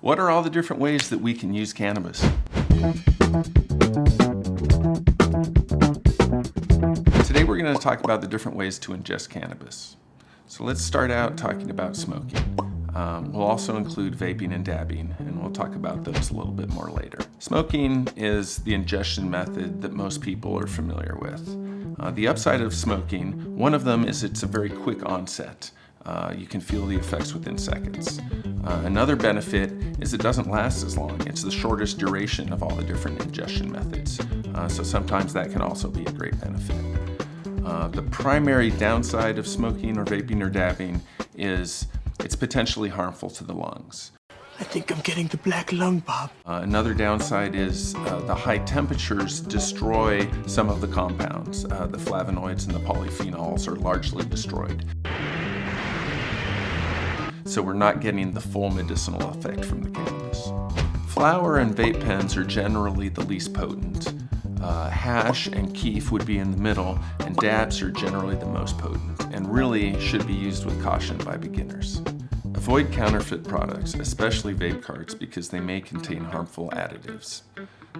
What are all the different ways that we can use cannabis? Today we're going to talk about the different ways to ingest cannabis. So let's start out talking about smoking. We'll also include vaping and dabbing, and we'll talk about those a little bit more later. Smoking is the ingestion method that most people are familiar with. The upside of smoking, one of them is it's a very quick onset. You can feel the effects within seconds. Another benefit is it doesn't last as long. It's the shortest duration of all the different ingestion methods. So sometimes that can also be a great benefit. The primary downside of smoking or vaping or dabbing is it's potentially harmful to the lungs. I think I'm getting the black lung, Bob. Another downside is the high temperatures destroy some of the compounds. The flavonoids and the polyphenols are largely destroyed. So we're not getting the full medicinal effect from the cannabis. Flower and vape pens are generally the least potent. Hash and keef would be in the middle, and dabs are generally the most potent, and really should be used with caution by beginners. Avoid counterfeit products, especially vape carts, because they may contain harmful additives.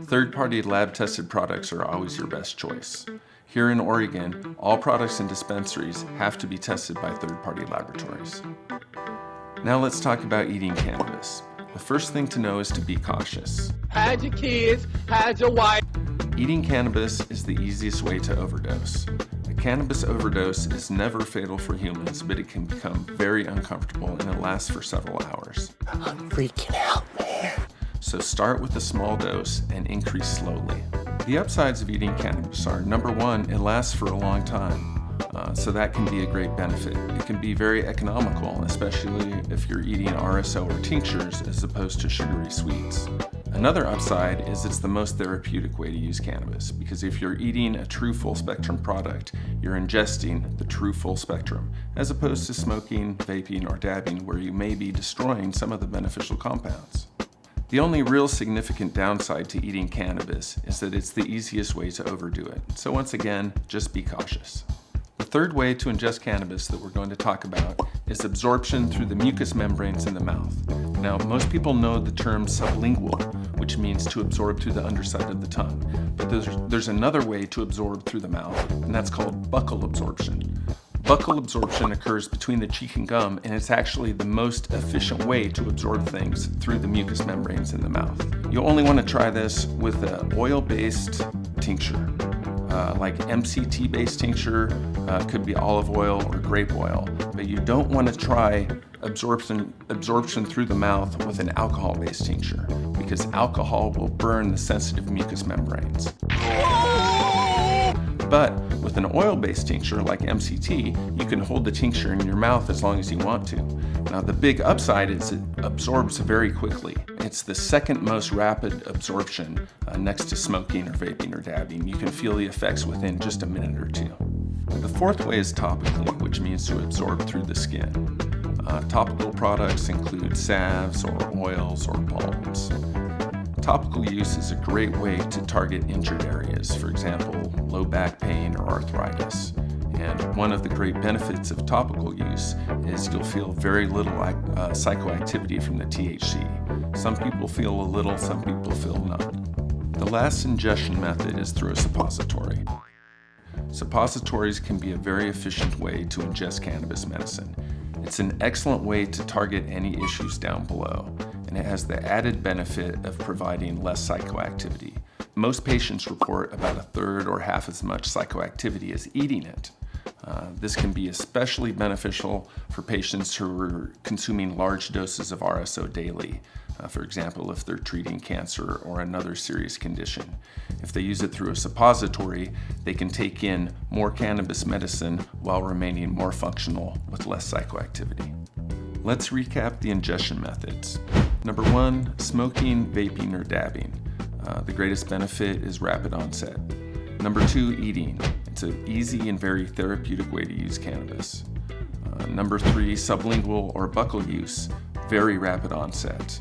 Third-party lab-tested products are always your best choice. Here in Oregon, all products in dispensaries have to be tested by third-party laboratories. Now let's talk about eating cannabis. The first thing to know is to be cautious. Hide your kids, hide your wife. Eating cannabis is the easiest way to overdose. A cannabis overdose is never fatal for humans, but it can become very uncomfortable and it lasts for several hours. I'm freaking out, man. So start with a small dose and increase slowly. The upsides of eating cannabis are, number one, it lasts for a long time. So that can be a great benefit. It can be very economical, especially if you're eating RSO or tinctures as opposed to sugary sweets. Another upside is it's the most therapeutic way to use cannabis, because if you're eating a true full spectrum product, you're ingesting the true full spectrum, as opposed to smoking, vaping, or dabbing, where you may be destroying some of the beneficial compounds. The only real significant downside to eating cannabis is that it's the easiest way to overdo it. So once again, just be cautious. The third way to ingest cannabis that we're going to talk about is absorption through the mucous membranes in the mouth. Now, most people know the term sublingual, which means to absorb through the underside of the tongue. But there's another way to absorb through the mouth, and that's called buccal absorption. Buccal absorption occurs between the cheek and gum, and it's actually the most efficient way to absorb things through the mucous membranes in the mouth. You'll only want to try this with an oil-based tincture. Like MCT-based tincture, could be olive oil or grape oil, but you don't want to try absorption through the mouth with an alcohol-based tincture, because alcohol will burn the sensitive mucous membranes. But with an oil-based tincture like MCT, you can hold the tincture in your mouth as long as you want to. Now the big upside is it absorbs very quickly. It's the second most rapid absorption next to smoking or vaping or dabbing. You can feel the effects within just a minute or two. The fourth way is topically, which means to absorb through the skin. Topical products include salves or oils or balms. Topical use is a great way to target injured areas, for example, low back pain or arthritis. And one of the great benefits of topical use is you'll feel very little psychoactivity from the THC. Some people feel a little, some people feel none. The last ingestion method is through a suppository. Suppositories can be a very efficient way to ingest cannabis medicine. It's an excellent way to target any issues down below, and it has the added benefit of providing less psychoactivity. Most patients report about a third or half as much psychoactivity as eating it. This can be especially beneficial for patients who are consuming large doses of RSO daily. For example, if they're treating cancer or another serious condition. If they use it through a suppository, they can take in more cannabis medicine while remaining more functional with less psychoactivity. Let's recap the ingestion methods. Number one, smoking, vaping, or dabbing. The greatest benefit is rapid onset. Number two, eating. It's an easy and very therapeutic way to use cannabis. Number three, sublingual or buccal use, very rapid onset.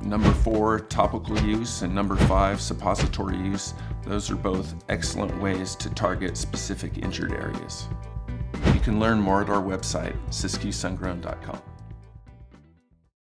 Number four, topical use, and number five, suppository use. Those are both excellent ways to target specific injured areas. You can learn more at our website, siskiyousungrown.com.